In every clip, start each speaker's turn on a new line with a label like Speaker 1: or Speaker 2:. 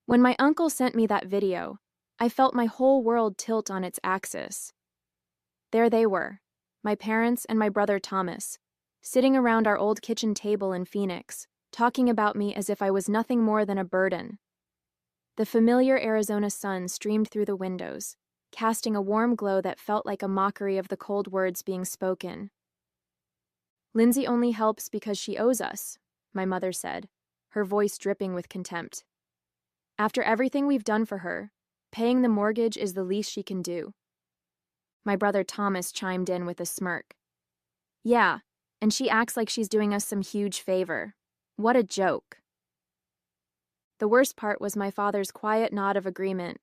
Speaker 1: When my uncle sent me that video, I felt my whole world tilt on its axis. There they were, my parents and my brother Thomas, sitting around our old kitchen table in Phoenix, talking about me as if I was nothing more than a burden. The familiar Arizona sun streamed through the windows, casting a warm glow that felt like a mockery of the cold words being spoken. "Lindsay only helps because she owes us," my mother said, her voice dripping with contempt. "After everything we've done for her, paying the mortgage is the least she can do." My brother Thomas chimed in with a smirk. "Yeah, and she acts like she's doing us some huge favor. What a joke." The worst part was my father's quiet nod of agreement.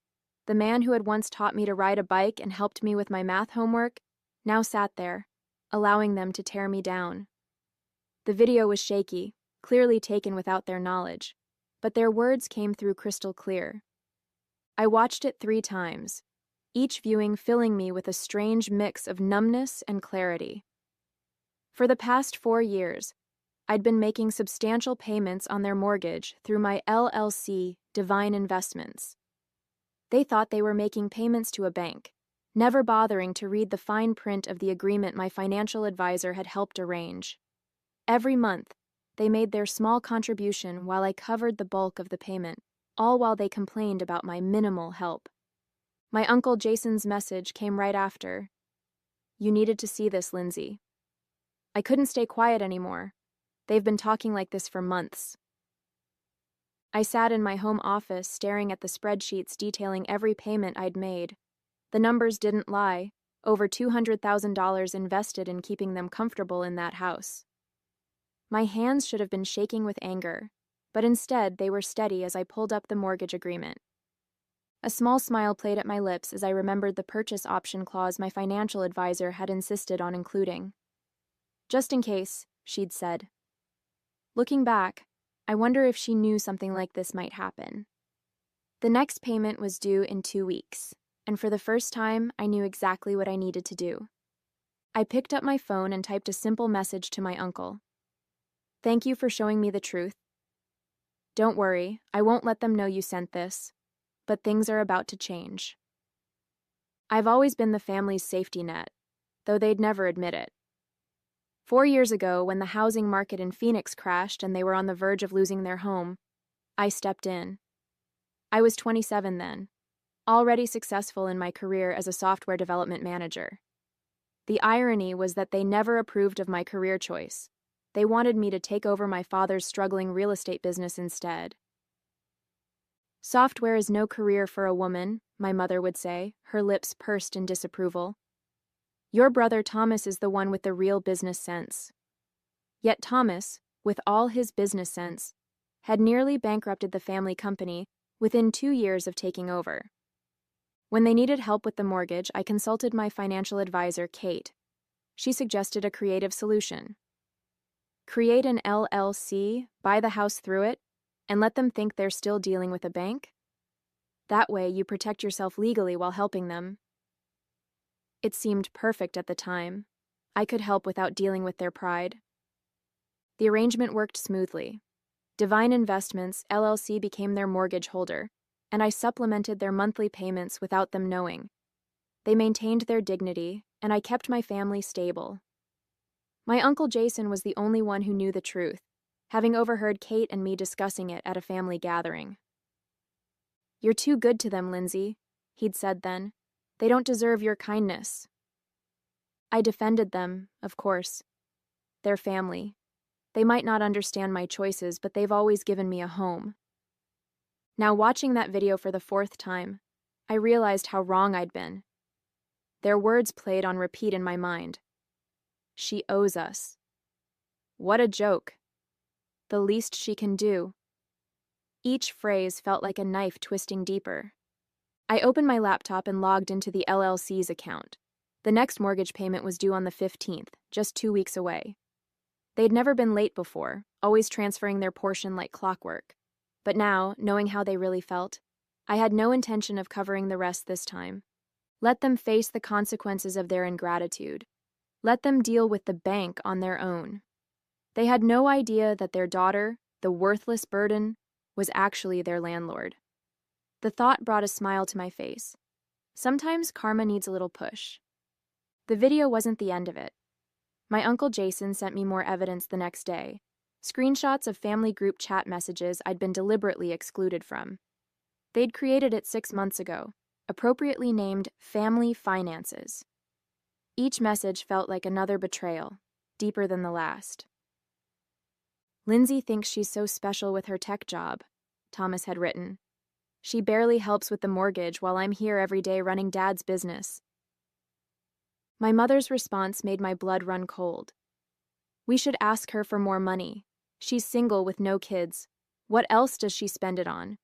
Speaker 1: The man who had once taught me to ride a bike and helped me with my math homework now sat there, allowing them to tear me down. The video was shaky, clearly taken without their knowledge, but their words came through crystal clear. I watched it 3 times, each viewing filling me with a strange mix of numbness and clarity. For the past 4 years, I'd been making substantial payments on their mortgage through my LLC, Divine Investments. They thought they were making payments to a bank, never bothering to read the fine print of the agreement my financial advisor had helped arrange. Every month, they made their small contribution while I covered the bulk of the payment, all while they complained about my minimal help. My Uncle Jason's message came right after. "You needed to see this, Lindsay." I couldn't stay quiet anymore. They've been talking like this for months. I sat in my home office staring at the spreadsheets detailing every payment I'd made. The numbers didn't lie, over $200,000 invested in keeping them comfortable in that house. My hands should have been shaking with anger, but instead they were steady as I pulled up the mortgage agreement. A small smile played at my lips as I remembered the purchase option clause my financial advisor had insisted on including. "Just in case," she'd said. Looking back, I wonder if she knew something like this might happen. The next payment was due in 2 weeks, and for the first time, I knew exactly what I needed to do. I picked up my phone and typed a simple message to my uncle. "Thank you for showing me the truth. Don't worry, I won't let them know you sent this, but things are about to change." I've always been the family's safety net, though they'd never admit it. 4 years ago, when the housing market in Phoenix crashed and they were on the verge of losing their home, I stepped in. I was 27 then, already successful in my career as a software development manager. The irony was that they never approved of my career choice. They wanted me to take over my father's struggling real estate business instead. "Software is no career for a woman," my mother would say, her lips pursed in disapproval. "Your brother Thomas is the one with the real business sense." Yet Thomas, with all his business sense, had nearly bankrupted the family company within 2 years of taking over. When they needed help with the mortgage, I consulted my financial advisor, Kate. She suggested a creative solution. Create an LLC, buy the house through it, and let them think they're still dealing with a bank? That way, you protect yourself legally while helping them. It seemed perfect at the time. I could help without dealing with their pride. The arrangement worked smoothly. Divine Investments, LLC became their mortgage holder, and I supplemented their monthly payments without them knowing. They maintained their dignity, and I kept my family stable. My Uncle Jason was the only one who knew the truth, having overheard Kate and me discussing it at a family gathering. "You're too good to them, Lindsay," he'd said then. "They don't deserve your kindness." I defended them, of course. Their family. They might not understand my choices, but they've always given me a home. Now, watching that video for the 4th time, I realized how wrong I'd been. Their words played on repeat in my mind. "She owes us." What a joke. "The least she can do." Each phrase felt like a knife twisting deeper. I opened my laptop and logged into the LLC's account. The next mortgage payment was due on the 15th, just 2 weeks away. They'd never been late before, always transferring their portion like clockwork. But now, knowing how they really felt, I had no intention of covering the rest this time. Let them face the consequences of their ingratitude. Let them deal with the bank on their own. They had no idea that their daughter, the worthless burden, was actually their landlord. The thought brought a smile to my face. Sometimes karma needs a little push. The video wasn't the end of it. My Uncle Jason sent me more evidence the next day. Screenshots of family group chat messages I'd been deliberately excluded from. They'd created it 6 months ago, appropriately named Family Finances. Each message felt like another betrayal, deeper than the last. Lindsay thinks she's so special with her tech job, Thomas had written. She barely helps with the mortgage while I'm here every day running Dad's business. My mother's response made my blood run cold. We should ask her for more money. She's single with no kids. What else does she spend it on?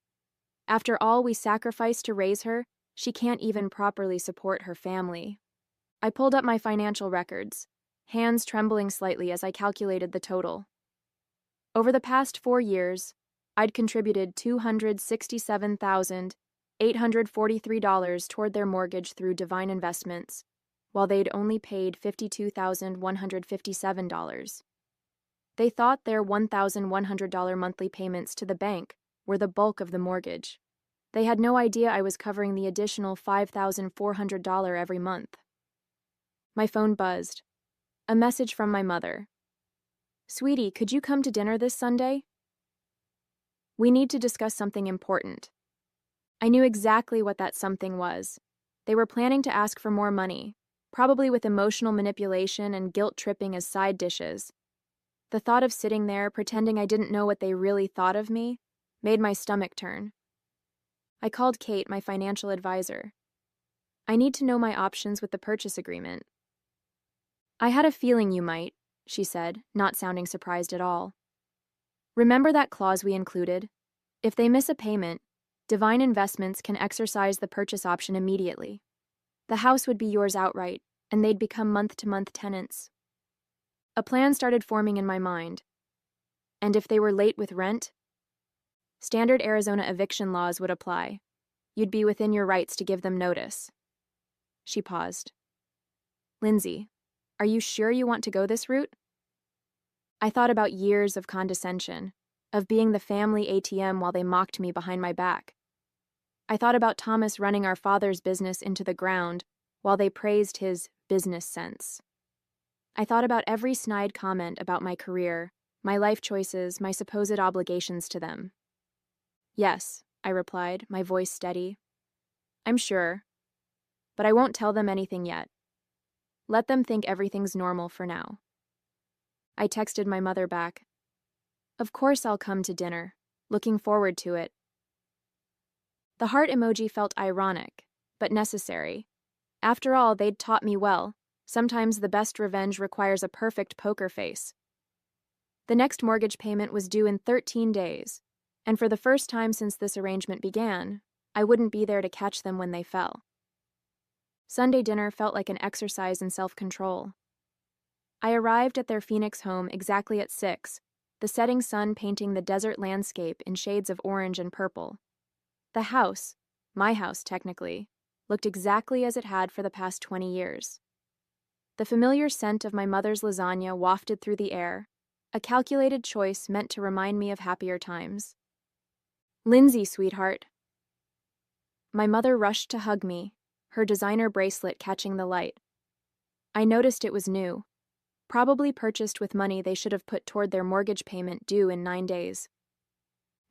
Speaker 1: After all we sacrificed to raise her, she can't even properly support her family. I pulled up my financial records, hands trembling slightly as I calculated the total. Over the past 4 years, I'd contributed $267,843 toward their mortgage through Divine Investments, while they'd only paid $52,157. They thought their $1,100 monthly payments to the bank were the bulk of the mortgage. They had no idea I was covering the additional $5,400 every month. My phone buzzed. A message from my mother. "Sweetie, could you come to dinner this Sunday? We need to discuss something important." I knew exactly what that something was. They were planning to ask for more money, probably with emotional manipulation and guilt-tripping as side dishes. The thought of sitting there, pretending I didn't know what they really thought of me, made my stomach turn. I called Kate, my financial advisor. "I need to know my options with the purchase agreement." "I had a feeling you might," she said, not sounding surprised at all. "Remember that clause we included? If they miss a payment, Divine Investments can exercise the purchase option immediately. The house would be yours outright, and they'd become month-to-month tenants." A plan started forming in my mind. And if they were late with rent? Standard Arizona eviction laws would apply. You'd be within your rights to give them notice. She paused. "Lindsay, are you sure you want to go this route?" I thought about years of condescension, of being the family ATM while they mocked me behind my back. I thought about Thomas running our father's business into the ground while they praised his business sense. I thought about every snide comment about my career, my life choices, my supposed obligations to them. "Yes," I replied, my voice steady. "I'm sure. But I won't tell them anything yet. Let them think everything's normal for now." I texted my mother back. "Of course I'll come to dinner. Looking forward to it." The heart emoji felt ironic, but necessary. After all, they'd taught me well. Sometimes the best revenge requires a perfect poker face. The next mortgage payment was due in 13 days, and for the first time since this arrangement began, I wouldn't be there to catch them when they fell. Sunday dinner felt like an exercise in self-control. I arrived at their Phoenix home exactly at 6, the setting sun painting the desert landscape in shades of orange and purple. The house, my house technically, looked exactly as it had for the past 20 years. The familiar scent of my mother's lasagna wafted through the air, a calculated choice meant to remind me of happier times. "Lindsay, sweetheart." My mother rushed to hug me, her designer bracelet catching the light. I noticed it was new, probably purchased with money they should have put toward their mortgage payment due in 9 days.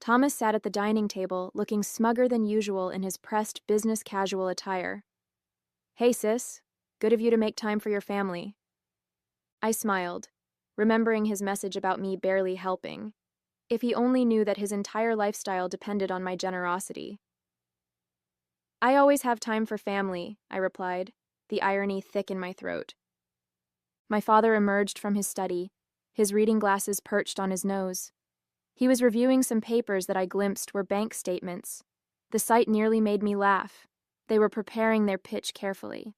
Speaker 1: Thomas sat at the dining table, looking smugger than usual in his pressed business casual attire. "Hey, sis. Good of you to make time for your family." I smiled, remembering his message about me barely helping. If he only knew that his entire lifestyle depended on my generosity. "I always have time for family," I replied, the irony thick in my throat. My father emerged from his study, his reading glasses perched on his nose. He was reviewing some papers that I glimpsed were bank statements. The sight nearly made me laugh. They were preparing their pitch carefully.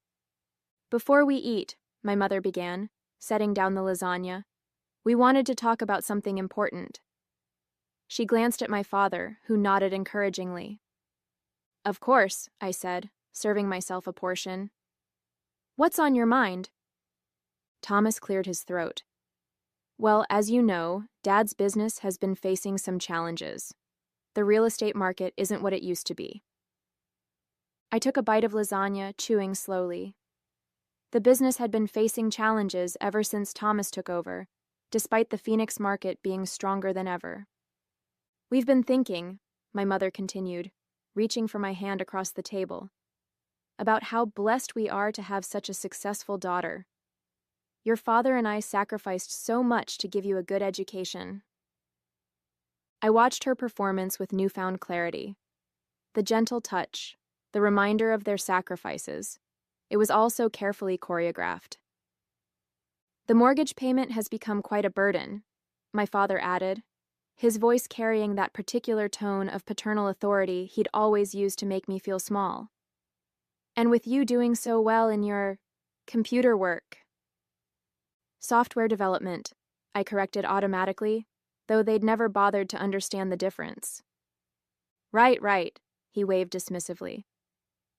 Speaker 1: "Before we eat," my mother began, setting down the lasagna, "we wanted to talk about something important." She glanced at my father, who nodded encouragingly. "Of course," I said, serving myself a portion. "What's on your mind?" Thomas cleared his throat. "Well, as you know, Dad's business has been facing some challenges. The real estate market isn't what it used to be. I took a bite of lasagna, chewing slowly. The business had been facing challenges ever since Thomas took over, despite the Phoenix market being stronger than ever. We've been thinking, my mother continued, reaching for my hand across the table, about how blessed we are to have such a successful daughter. Your father and I sacrificed so much to give you a good education. I watched her performance with newfound clarity. The gentle touch, the reminder of their sacrifices. It was all so carefully choreographed. The mortgage payment has become quite a burden, my father added, his voice carrying that particular tone of paternal authority he'd always used to make me feel small. And with you doing so well in your computer work. Software development, I corrected automatically, though they'd never bothered to understand the difference. Right, he waved dismissively.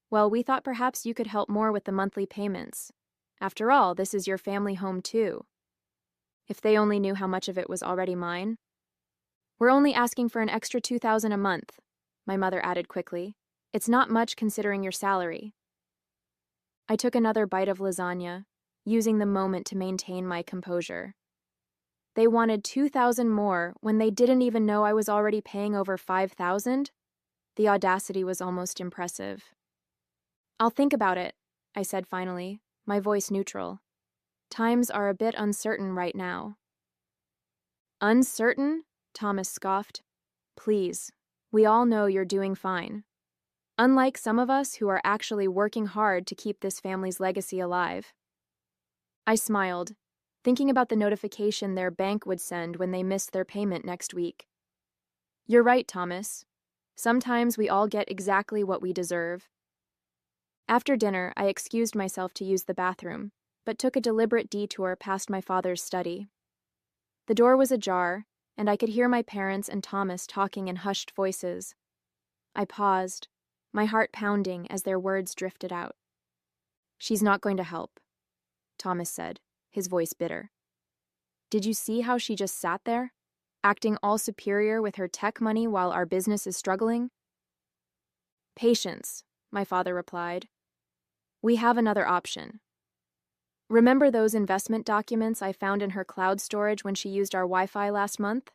Speaker 1: Well, we thought perhaps you could help more with the monthly payments. After all, this is your family home too. If they only knew how much of it was already mine. We're only asking for an extra $2,000 a month, my mother added quickly. It's not much considering your salary. I took another bite of lasagna, using the moment to maintain my composure. They wanted $2,000 more when they didn't even know I was already paying over $5,000? The audacity was almost impressive. I'll think about it, I said finally, my voice neutral. Times are a bit uncertain right now. Uncertain? Thomas scoffed. Please, we all know you're doing fine. Unlike some of us who are actually working hard to keep this family's legacy alive. I smiled, thinking about the notification their bank would send when they missed their payment next week. You're right, Thomas. Sometimes we all get exactly what we deserve. After dinner, I excused myself to use the bathroom, but took a deliberate detour past my father's study. The door was ajar, and I could hear my parents and Thomas talking in hushed voices. I paused, my heart pounding as their words drifted out. She's not going to help, Thomas said, his voice bitter. Did you see how she just sat there, acting all superior with her tech money while our business is struggling? Patience, my father replied. We have another option. Remember those investment documents I found in her cloud storage when she used our Wi-Fi last month?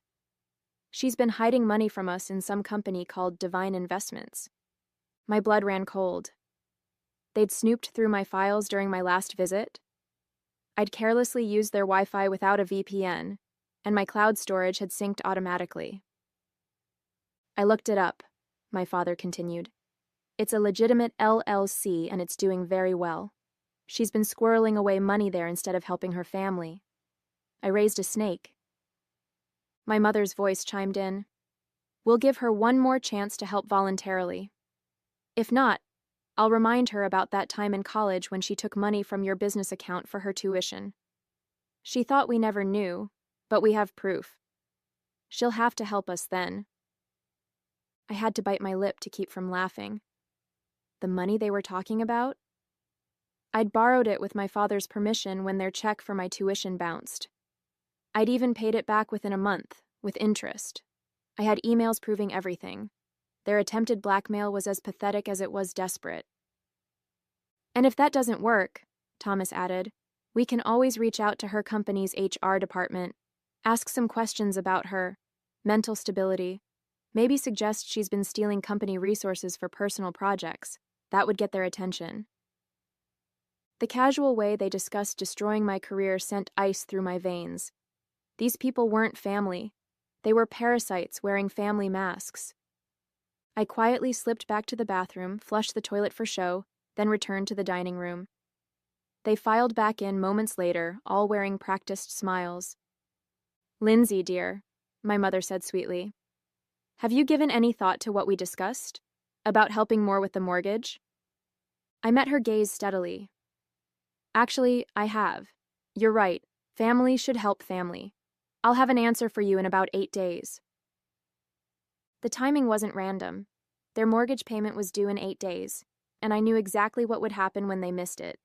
Speaker 1: She's been hiding money from us in some company called Divine Investments. My blood ran cold. They'd snooped through my files during my last visit. I'd carelessly used their Wi-Fi without a VPN, and my cloud storage had synced automatically. I looked it up, my father continued. It's a legitimate LLC, and it's doing very well. She's been squirreling away money there instead of helping her family. I raised a snake. My mother's voice chimed in. We'll give her one more chance to help voluntarily. If not, I'll remind her about that time in college when she took money from your business account for her tuition. She thought we never knew, but we have proof. She'll have to help us then. I had to bite my lip to keep from laughing. The money they were talking about? I'd borrowed it with my father's permission when their check for my tuition bounced. I'd even paid it back within a month, with interest. I had emails proving everything. Their attempted blackmail was as pathetic as it was desperate. And if that doesn't work, Thomas added, we can always reach out to her company's HR department, ask some questions about her mental stability, maybe suggest she's been stealing company resources for personal projects. That would get their attention. The casual way they discussed destroying my career sent ice through my veins. These people weren't family. They were parasites wearing family masks. I quietly slipped back to the bathroom, flushed the toilet for show, then returned to the dining room. They filed back in moments later, all wearing practiced smiles. Lindsay, dear, my mother said sweetly, have you given any thought to what we discussed? About helping more with the mortgage? I met her gaze steadily. Actually, I have. You're right. Family should help family. I'll have an answer for you in about 8 days. The timing wasn't random. Their mortgage payment was due in 8 days, and I knew exactly what would happen when they missed it.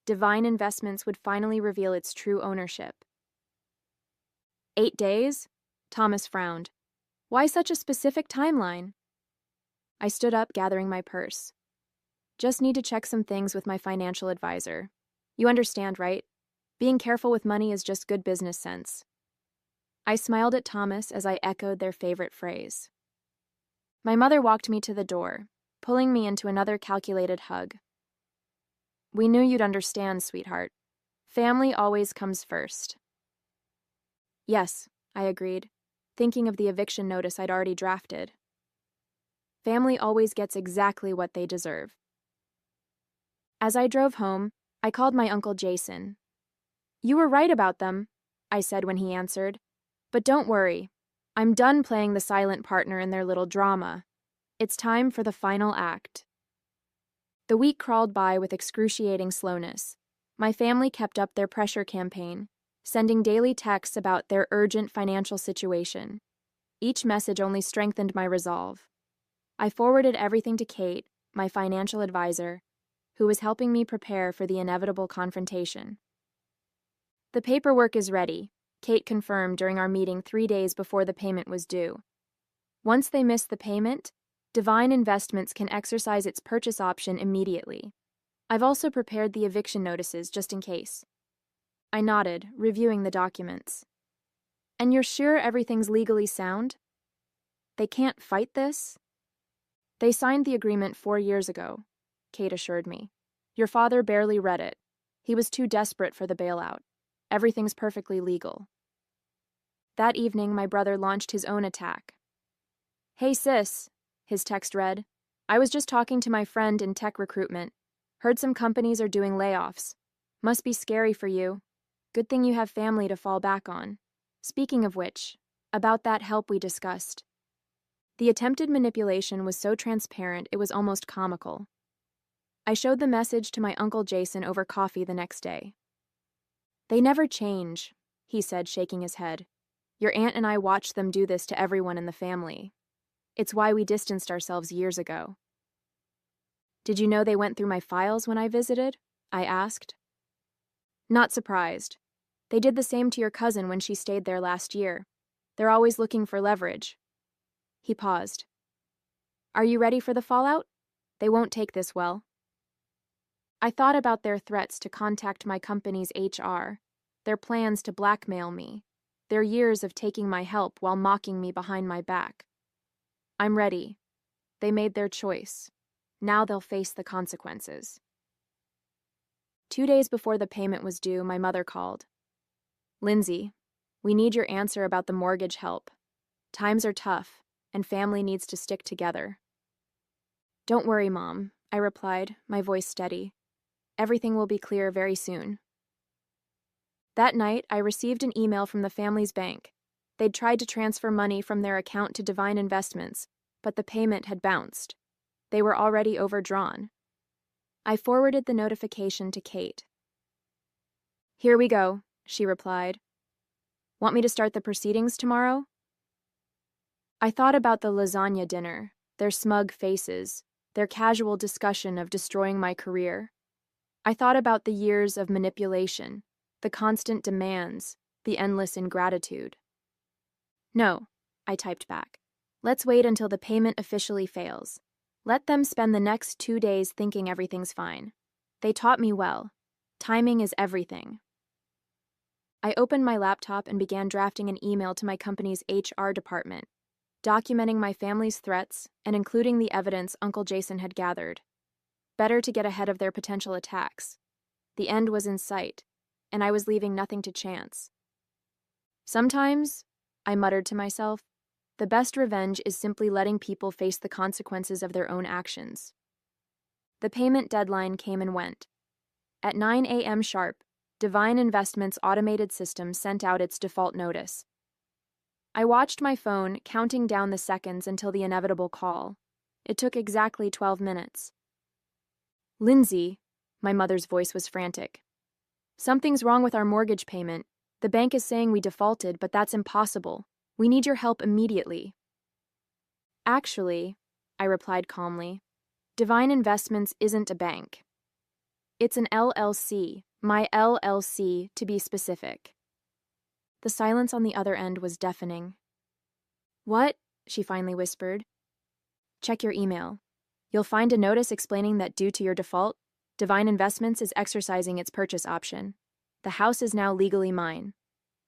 Speaker 1: Divine Investments would finally reveal its true ownership. 8 days? Thomas frowned. Why such a specific timeline? I stood up, gathering my purse. Just need to check some things with my financial advisor. You understand, right? Being careful with money is just good business sense. I smiled at Thomas as I echoed their favorite phrase. My mother walked me to the door, pulling me into another calculated hug. We knew you'd understand, sweetheart. Family always comes first. Yes, I agreed, thinking of the eviction notice I'd already drafted. Family always gets exactly what they deserve. As I drove home, I called my Uncle Jason. You were right about them, I said when he answered. But don't worry, I'm done playing the silent partner in their little drama. It's time for the final act. The week crawled by with excruciating slowness. My family kept up their pressure campaign, sending daily texts about their urgent financial situation. Each message only strengthened my resolve. I forwarded everything to Kate, my financial advisor, who was helping me prepare for the inevitable confrontation. The paperwork is ready, Kate confirmed during our meeting 3 days before the payment was due. Once they miss the payment, Divine Investments can exercise its purchase option immediately. I've also prepared the eviction notices just in case. I nodded, reviewing the documents. And you're sure everything's legally sound? They can't fight this? They signed the agreement 4 years ago, Kate assured me. Your father barely read it. He was too desperate for the bailout. Everything's perfectly legal. That evening, my brother launched his own attack. Hey sis, his text read. I was just talking to my friend in tech recruitment. Heard some companies are doing layoffs. Must be scary for you. Good thing you have family to fall back on. Speaking of which, about that help we discussed. The attempted manipulation was so transparent it was almost comical. I showed the message to my Uncle Jason over coffee the next day. They never change, he said, shaking his head. Your aunt and I watched them do this to everyone in the family. It's why we distanced ourselves years ago. Did you know they went through my files when I visited? I asked. Not surprised. They did the same to your cousin when she stayed there last year. They're always looking for leverage. He paused. Are you ready for the fallout? They won't take this well. I thought about their threats to contact my company's HR, their plans to blackmail me, their years of taking my help while mocking me behind my back. I'm ready. They made their choice. Now they'll face the consequences. 2 days before the payment was due, my mother called. Lindsay, we need your answer about the mortgage help. Times are tough, and family needs to stick together. Don't worry, Mom, I replied, my voice steady. Everything will be clear very soon. That night, I received an email from the family's bank. They'd tried to transfer money from their account to Divine Investments, but the payment had bounced. They were already overdrawn. I forwarded the notification to Kate. Here we go, she replied. Want me to start the proceedings tomorrow? I thought about the lasagna dinner, their smug faces, their casual discussion of destroying my career. I thought about the years of manipulation, the constant demands, the endless ingratitude. No, I typed back. Let's wait until the payment officially fails. Let them spend the next 2 days thinking everything's fine. They taught me well. Timing is everything. I opened my laptop and began drafting an email to my company's HR department, documenting my family's threats and including the evidence Uncle Jason had gathered. Better to get ahead of their potential attacks. The end was in sight, and I was leaving nothing to chance. Sometimes, I muttered to myself, the best revenge is simply letting people face the consequences of their own actions. The payment deadline came and went. At 9 a.m. sharp, Divine Investments' automated system sent out its default notice. I watched my phone, counting down the seconds until the inevitable call. It took exactly 12 minutes. Lindsay, my mother's voice was frantic. Something's wrong with our mortgage payment. The bank is saying we defaulted, but that's impossible. We need your help immediately. Actually, I replied calmly, Divine Investments isn't a bank. It's an LLC, my LLC to be specific. The silence on the other end was deafening. What? She finally whispered. Check your email. You'll find a notice explaining that due to your default, Divine Investments is exercising its purchase option. The house is now legally mine.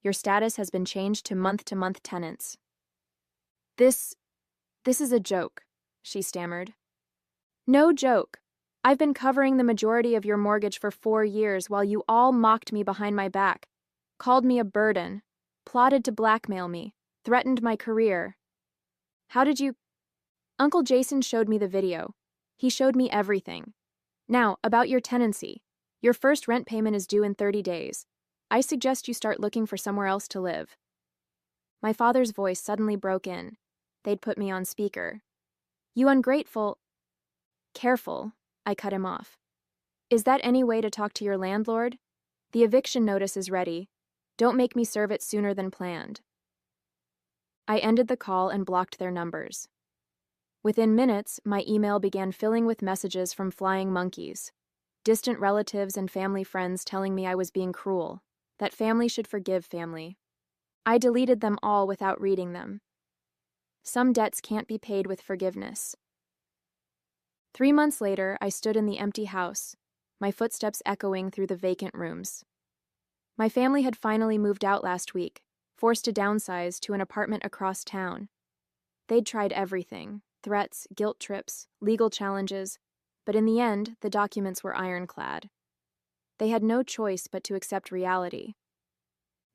Speaker 1: Your status has been changed to month-to-month tenants. This is a joke, she stammered. No joke. I've been covering the majority of your mortgage for 4 years while you all mocked me behind my back, called me a burden, plotted to blackmail me, threatened my career. How did you... Uncle Jason showed me the video. He showed me everything. Now, about your tenancy. Your first rent payment is due in 30 days. I suggest you start looking for somewhere else to live. My father's voice suddenly broke in. They'd put me on speaker. You ungrateful... Careful, I cut him off. Is that any way to talk to your landlord? The eviction notice is ready. Don't make me serve it sooner than planned. I ended the call and blocked their numbers. Within minutes, my email began filling with messages from flying monkeys, distant relatives and family friends telling me I was being cruel, that family should forgive family. I deleted them all without reading them. Some debts can't be paid with forgiveness. 3 months later, I stood in the empty house, my footsteps echoing through the vacant rooms. My family had finally moved out last week, forced to downsize to an apartment across town. They'd tried everything: threats, guilt trips, legal challenges, but in the end, the documents were ironclad. They had no choice but to accept reality.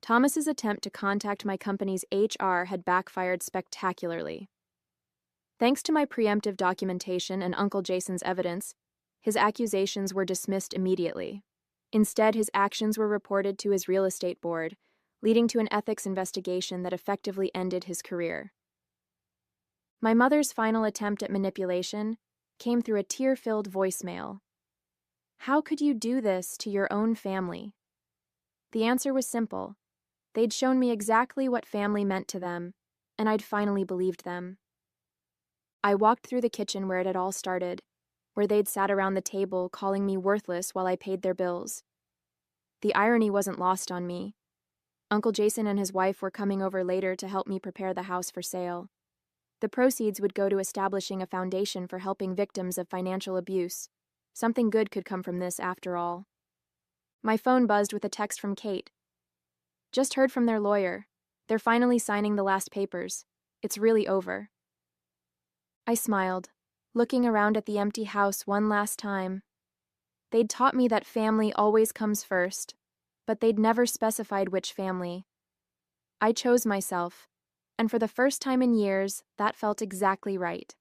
Speaker 1: Thomas's attempt to contact my company's HR had backfired spectacularly. Thanks to my preemptive documentation and Uncle Jason's evidence, his accusations were dismissed immediately. Instead, his actions were reported to his real estate board, leading to an ethics investigation that effectively ended his career. My mother's final attempt at manipulation came through a tear-filled voicemail. How could you do this to your own family? The answer was simple. They'd shown me exactly what family meant to them, and I'd finally believed them. I walked through the kitchen where it had all started, where they'd sat around the table calling me worthless while I paid their bills. The irony wasn't lost on me. Uncle Jason and his wife were coming over later to help me prepare the house for sale. The proceeds would go to establishing a foundation for helping victims of financial abuse. Something good could come from this, after all. My phone buzzed with a text from Kate. Just heard from their lawyer. They're finally signing the last papers. It's really over. I smiled, looking around at the empty house one last time. They'd taught me that family always comes first, but they'd never specified which family. I chose myself, and for the first time in years, that felt exactly right.